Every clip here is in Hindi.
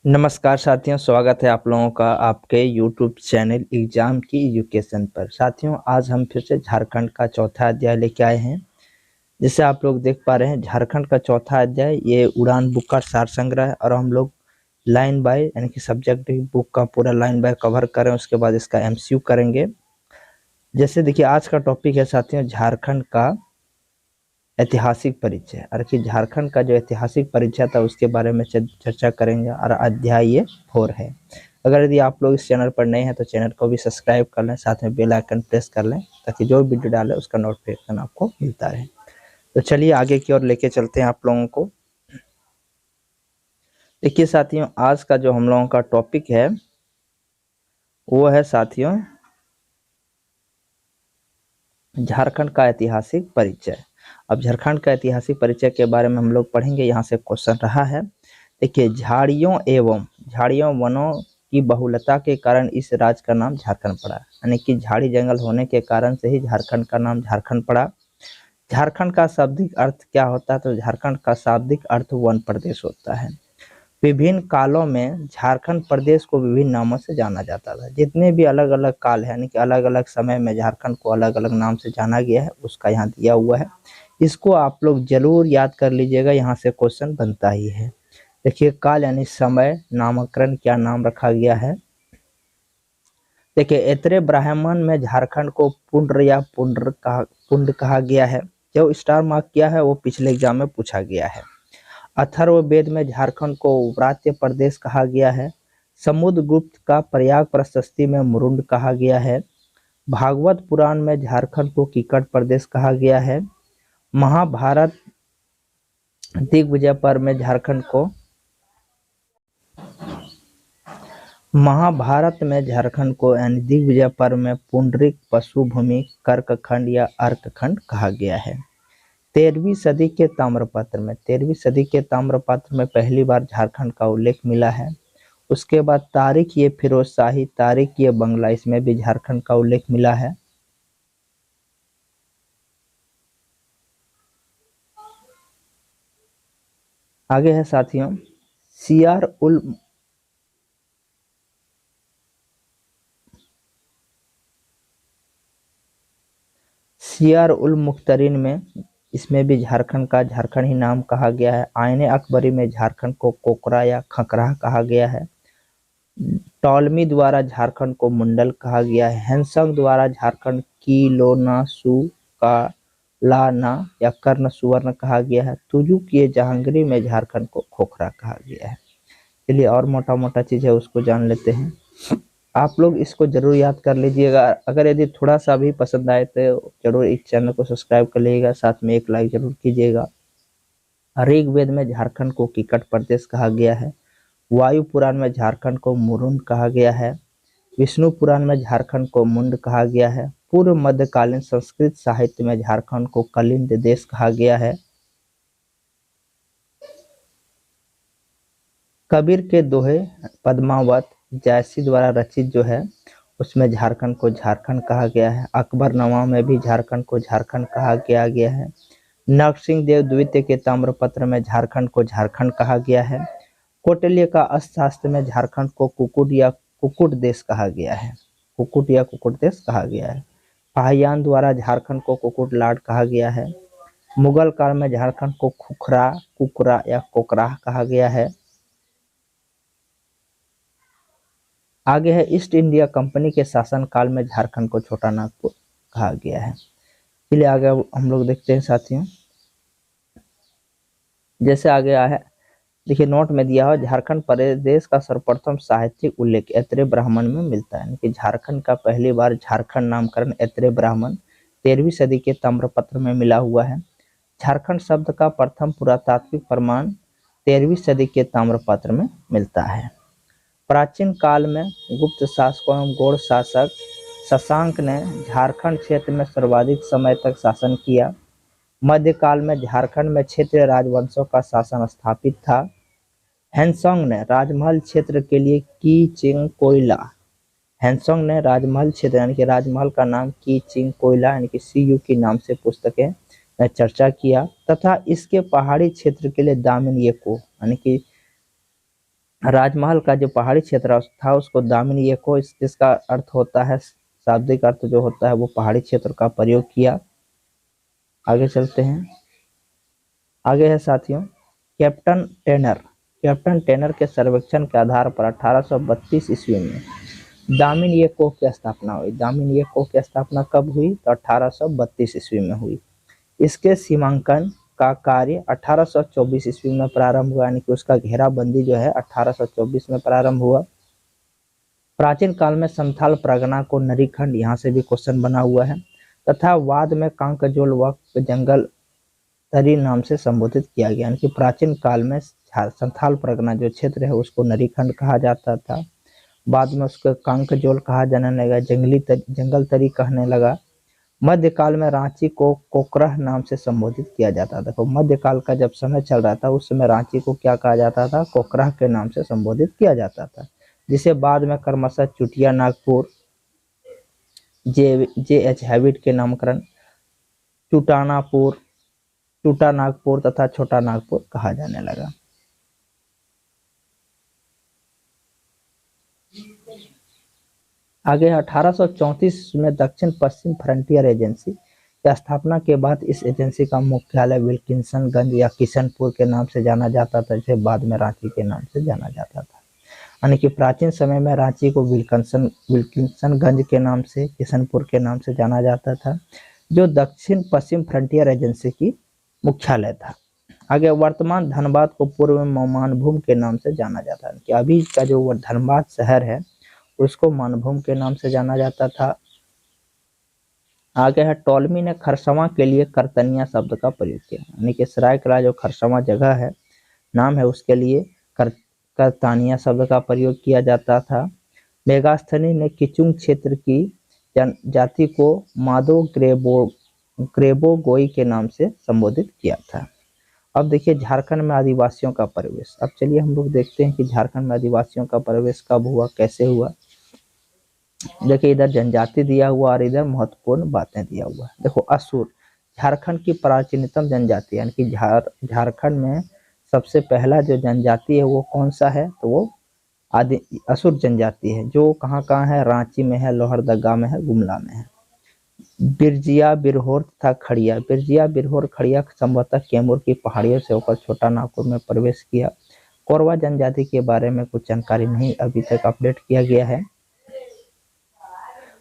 नमस्कार साथियों, स्वागत है आप लोगों का आपके यूट्यूब चैनल एग्जाम की एजुकेशन पर। साथियों, आज हम फिर से झारखंड का चौथा अध्याय लेके आए हैं। जैसे आप लोग देख पा रहे हैं, झारखंड का चौथा अध्याय ये उड़ान बुक का सार संग्रह है और हम लोग लाइन बाय यानी कि सब्जेक्ट बुक का पूरा लाइन बाय कवर करें, उसके बाद इसका एमसीक्यू करेंगे। जैसे देखिए, आज का टॉपिक है साथियों झारखंड का ऐतिहासिक परिचय, और कि झारखंड का जो ऐतिहासिक परिचय था उसके बारे में चर्चा करेंगे। और अध्याय ये 4 है। अगर यदि आप लोग इस चैनल पर नए हैं तो चैनल को भी सब्सक्राइब कर लें, साथ में बेल आइकन प्रेस कर लें ताकि जो वीडियो डाले उसका नोटिफिकेशन आपको मिलता रहे। तो चलिए आगे की ओर लेके चलते हैं आप लोगों को। देखिए साथियों, आज का जो हम लोगों का टॉपिक है वो है साथियों झारखंड का ऐतिहासिक परिचय। अब झारखंड का ऐतिहासिक परिचय के बारे में हम लोग पढ़ेंगे। यहाँ से क्वेश्चन रहा है, देखिए, झाड़ियों वनों की बहुलता के कारण इस राज्य का नाम झारखंड पड़ा, यानी कि झाड़ी जंगल होने के कारण से ही झारखंड का नाम झारखंड पड़ा। झारखंड का शाब्दिक अर्थ क्या होता है? तो झारखंड का शाब्दिक अर्थ वन प्रदेश होता है। विभिन्न कालों में झारखंड प्रदेश को विभिन्न नामों से जाना जाता था। जितने भी अलग अलग काल है, यानी कि अलग अलग समय में झारखंड को अलग अलग नाम से जाना गया है, उसका यहाँ दिया हुआ है। इसको आप लोग जरूर याद कर लीजिएगा, यहाँ से क्वेश्चन बनता ही है। देखिए, काल यानी समय, नामकरण क्या नाम रखा गया है। देखिए, ऐत्रेय ब्राह्मण में झारखंड को पुंड्र या पुंड कहा गया है। जो स्टार मार्क किया है वो पिछले एग्जाम में पूछा गया है। अथर्ववेद में झारखंड को व्रात्य प्रदेश कहा गया है। समुद्रगुप्त का प्रयाग प्रशस्ति में मुरुंड कहा गया है। भागवत पुराण में झारखंड को किकट प्रदेश कहा गया है। महाभारत दिग्विजय पर्व में झारखंड को यानी दिग्विजय पर्व में पुंडरिक, पशुभूमि, कर्कखंड या अर्कखंड कहा गया है। 13वीं सदी के ताम्रपत्र में पहली बार झारखंड का उल्लेख मिला है। उसके बाद तारीख ये फिरोज शाही, तारीख ये बंगला, इसमें भी झारखंड का उल्लेख मिला है। आगे है साथियों सियार उल मुख्तरीन में, इसमें भी झारखंड का झारखंड ही नाम कहा गया है। आईने अकबरी में झारखंड को कोकरा या खकरा कहा गया है। टॉलमी द्वारा झारखंड को मुंडल कहा गया है। हैंसंग द्वारा झारखंड किलोनासु का लाना या कर्ण सुवर्ण कहा गया है। तुजुक ये जहांगीरी में झारखंड को खोखरा कहा गया है। चलिए और मोटा मोटा चीज है उसको जान लेते हैं। आप लोग इसको जरूर याद कर लीजिएगा। अगर यदि थोड़ा सा भी पसंद आए तो जरूर इस चैनल को सब्सक्राइब कर लीजिएगा, साथ में एक लाइक जरूर कीजिएगा। ऋग्वेद में झारखंड को किकट प्रदेश कहा गया है। वायु पुराण में झारखंड को मुरुंड कहा गया है। विष्णु पुराण में झारखंड को मुंड कहा गया है। पूर्व मध्यकालीन संस्कृत साहित्य में झारखंड को कलिंद देश कहा गया है। कबीर के दोहे पद्मावत जैसी द्वारा रचित जो है उसमें झारखंड को झारखंड कहा गया है। अकबरनामा में भी झारखंड को झारखंड कहा गया है। नरसिंह देव द्वितीय के ताम्रपत्र में झारखंड को झारखंड कहा गया है। कौटिल्य का अर्थशास्त्र में झारखंड को कुकुट या कुकुट देश कहा गया है। कुकुट या कुकुट देश कहा गया है। फाहियान द्वारा झारखंड को कुकुट लाड कहा गया है। मुगल काल में झारखंड को खुखरा, कुकरा या कोकराह कहा गया है। आगे है ईस्ट इंडिया कंपनी के शासनकाल में झारखंड को छोटा नागपुर कहा गया है। चलिए आगे हम लोग देखते हैं साथियों। जैसे आगे आया है, देखिए नोट में दिया हुआ झारखंड प्रदेश का सर्वप्रथम साहित्यिक उल्लेख ऐत्रेय ब्राह्मण में मिलता है। कि झारखंड का पहली बार झारखंड नामकरण ऐत्रेय ब्राह्मण 13वीं सदी के ताम्रपत्र में मिला हुआ है। झारखंड शब्द का प्रथम पुरातात्विक प्रमाण 13वीं सदी के ताम्रपत्र में मिलता है। प्राचीन काल में गुप्त शासकों एवं गौड़ शासक शशांक ने झारखंड क्षेत्र में सर्वाधिक समय तक शासन किया। मध्यकाल में झारखंड में क्षेत्रीय राजवंशों का शासन स्थापित था। हैंसोंग ने राजमहल क्षेत्र के लिए हैंसोंग ने राजमहल क्षेत्र यानी कि राजमहल का नाम की चिंग कोयला यानी कि सीयू के नाम से पुस्तकें में चर्चा किया, तथा इसके पहाड़ी क्षेत्र के लिए दामिन येको यानी कि राजमहल का जो पहाड़ी क्षेत्र था उसको दामिनी एको, इसका अर्थ होता है, शाब्दिक अर्थ जो होता है वो पहाड़ी क्षेत्र का प्रयोग किया। आगे चलते हैं। आगे है साथियों कैप्टन टेनर। कैप्टन टेनर के सर्वेक्षण के आधार पर 1832 ईस्वी में दामिनी एको की स्थापना हुई। दामिनी एको की स्थापना कब हुई? तो 1832 ईस्वी में हुई। इसके सीमांकन का कार्य 1824 ईस्वी में प्रारंभ हुआ, यानी कि उसका घेराबंदी जो है 1824 में प्रारंभ हुआ। प्राचीन काल में संथाल परगना को नरीखंड, यहाँ से भी क्वेश्चन बना हुआ है, तथा बाद में कांकजोल व जंगल तरी नाम से संबोधित किया गया। यानी कि प्राचीन काल में संथाल परगना जो क्षेत्र है उसको नरीखंड कहा जाता था, बाद में उसको कांकजोल कहा जाने लगा, जंगल तरी कहने लगा। मध्यकाल में रांची को कोकरह नाम से संबोधित किया जाता था। तो मध्यकाल का जब समय चल रहा था उस समय रांची को क्या कहा जाता था? कोकरह के नाम से संबोधित किया जाता था, जिसे बाद में क्रमशः चुटिया नागपुर, जे एच हैविट के नामकरण टूटा नागपुर तथा छोटा नागपुर कहा जाने लगा। आगे 1834 में दक्षिण पश्चिम फ्रंटियर एजेंसी की स्थापना के बाद इस एजेंसी का मुख्यालय विल्किंसनगंज या किशनपुर के नाम से जाना जाता था, जिसे बाद में रांची के नाम से जाना जाता था। यानी कि प्राचीन समय में रांची को विल्किंसनगंज के नाम से, किशनपुर के नाम से जाना जाता था, जो दक्षिण पश्चिम फ्रंटियर एजेंसी की मुख्यालय था। आगे वर्तमान धनबाद को पूर्व में मानभूम के नाम से जाना जाता है, कि अभी का जो धनबाद शहर है उसको मानभूम के नाम से जाना जाता था। आगे है टोलमी ने खरसवां के लिए करतनिया शब्द का प्रयोग किया, यानी कि सरायकला जो खरसवां जगह है नाम है उसके लिए करतानिया शब्द का प्रयोग किया जाता था। मेगास्थनी ने किचुंग क्षेत्र की जनजाति को मादो ग्रेबोगोई के नाम से संबोधित किया था। अब देखिए झारखंड में आदिवासियों का प्रवेश। अब चलिए हम लोग देखते हैं कि झारखंड में आदिवासियों का प्रवेश कब हुआ, कैसे हुआ। देखिए इधर जनजाति दिया हुआ और इधर महत्वपूर्ण बातें दिया हुआ है। देखो असुर झारखंड की प्राचीनतम जनजाति, यानी कि झारखंड में सबसे पहला जो जनजाति है वो कौन सा है? तो वो आदि असुर जनजाति है, जो कहाँ कहाँ है? रांची में है, लोहरदगा में है, गुमला में है। बिरजिया, बिरहोर तथा खड़िया। बिरजिया, बिरहोर, खड़िया संभवतः कैमूर की पहाड़ियों से होकर छोटा नागपुर में प्रवेश किया। कोरवा जनजाति के बारे में कुछ जानकारी नहीं अभी तक अपडेट किया गया है।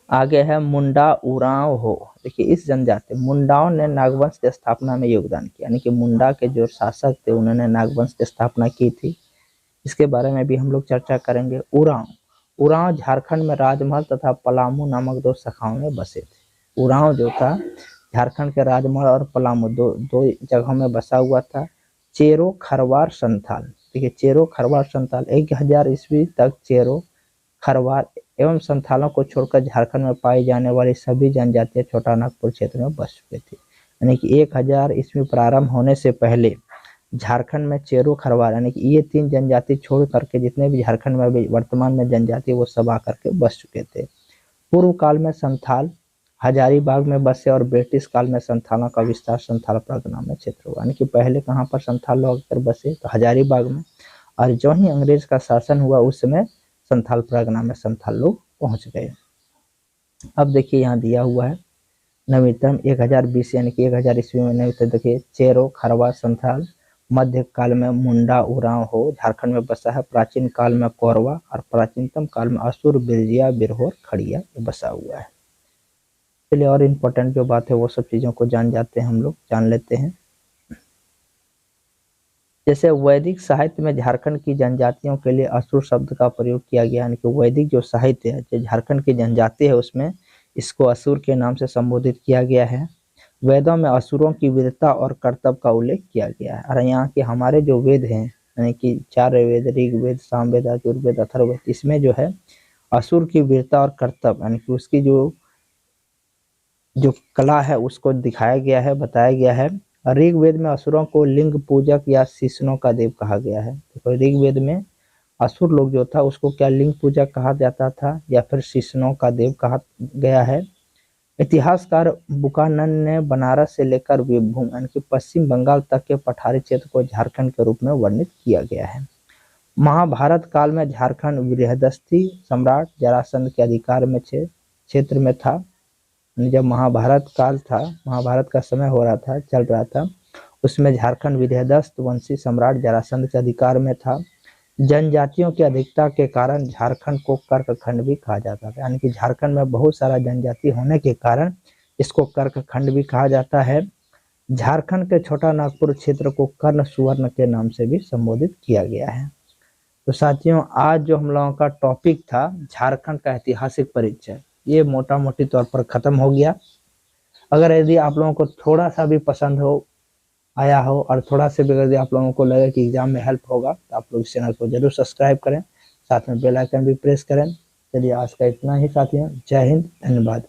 आगे है मुंडा उरांव हो। देखिए इस जनजाति मुंडाओं ने नागवंश की स्थापना में योगदान किया, यानी कि मुंडा के जो शासक थे उन्होंने नागवंश की स्थापना की थी। इसके बारे में भी हम लोग चर्चा करेंगे। उरांव झारखंड में राजमहल तथा पलामू नामक दो शाखाओं में बसे थे। उरांव जो था झारखंड के राजमहल और पलामू दो जगहों में बसा हुआ था। चेरो खरवार संथाल। देखिए चेरो खरवार संथाल 1000 ईस्वी तक चेरो खरवार एवं संथालों को छोड़कर झारखंड में पाई जाने वाली सभी जनजातियां छोटा नागपुर क्षेत्र में बस चुके थे। यानी कि 1000 ईस्वी प्रारंभ होने से पहले झारखंड में चेरो खरवार यानी कि ये 3 जनजाति छोड़ करके जितने भी झारखंड में अभी वर्तमान में जनजाति वो सब आकर के बस चुके थे। पूर्व काल में संथाल हजारीबाग में बसे और ब्रिटिश काल में संथालों का विस्तार संथाल परगना में क्षेत्र हुआ। यानी कि पहले कहाँ पर संथाल लोग आकर बसे? तो हजारीबाग में, और जो ही अंग्रेज का शासन हुआ उस समय संथाल परगना में संथाल लोग पहुंच गए। अब देखिए यहाँ दिया हुआ है नवीनतम 1020 यानी कि 1000 ईस्वी में नवीनतम देखिए चेरो खरवा संथाल, मध्य काल में मुंडा उरांव हो झारखंड में बसा है, प्राचीन काल में कोरवा और प्राचीनतम काल में असुर, बिरजिया, बिरहोर, खड़िया बसा हुआ है। चलिए और इम्पोर्टेंट जो बात है वो सब चीज़ों को जान लेते हैं। जैसे वैदिक साहित्य में झारखंड की जनजातियों के लिए असुर शब्द का प्रयोग किया गया, यानी कि वैदिक जो साहित्य है जो झारखंड की जनजाति है उसमें इसको असुर के नाम से संबोधित किया गया है। वेदों में असुरों की वीरता और कर्तव्य का उल्लेख किया गया है। और यहाँ के हमारे जो वेद हैं यानी कि 4 वेद, ऋग्वेद, सामवेद, यजुर्वेद, अथर्ववेद, इसमें जो है असुर की वीरता और कर्तव्य यानी कि उसकी जो कला है उसको दिखाया गया है, बताया गया है। ऋग्वेद में असुरों को लिंग पूजक या शिष्णों का देव कहा गया है। तो ऋग्वेद में असुर लोग जो था उसको क्या लिंग पूजक कहा जाता था या फिर शिष्णों का देव कहा गया है। इतिहासकार बुकानन ने बनारस से लेकर वीरभूम यानी कि पश्चिम बंगाल तक के पठारी क्षेत्र को झारखंड के रूप में वर्णित किया गया है। महाभारत काल में झारखंड बृहदस्थी सम्राट जरासंध के अधिकार में क्षेत्र में था। जब महाभारत काल था, महाभारत का समय हो रहा था, चल रहा था, उसमें झारखंड बृहदस्थ वंशी सम्राट जरासंध के अधिकार में था। जनजातियों की अधिकता के कारण झारखंड को कर्कखंड भी कहा जाता था, यानी कि झारखंड में बहुत सारा जनजाति होने के कारण इसको कर्कखंड भी कहा जाता है। झारखंड के छोटा नागपुर क्षेत्र को कर्ण सुवर्ण के नाम से भी संबोधित किया गया है। तो साथियों, आज जो हम लोगों का टॉपिक था झारखंड का ऐतिहासिक परिचय, ये मोटा मोटी तौर पर खत्म हो गया। अगर यदि आप लोगों को थोड़ा सा भी पसंद हो आया हो और थोड़ा से भी यदि आप लोगों को लगे कि एग्जाम में हेल्प होगा तो आप लोग इस चैनल को जरूर सब्सक्राइब करें, साथ में बेल आइकन भी प्रेस करें। चलिए आज का इतना ही साथियों, जय हिंद, धन्यवाद।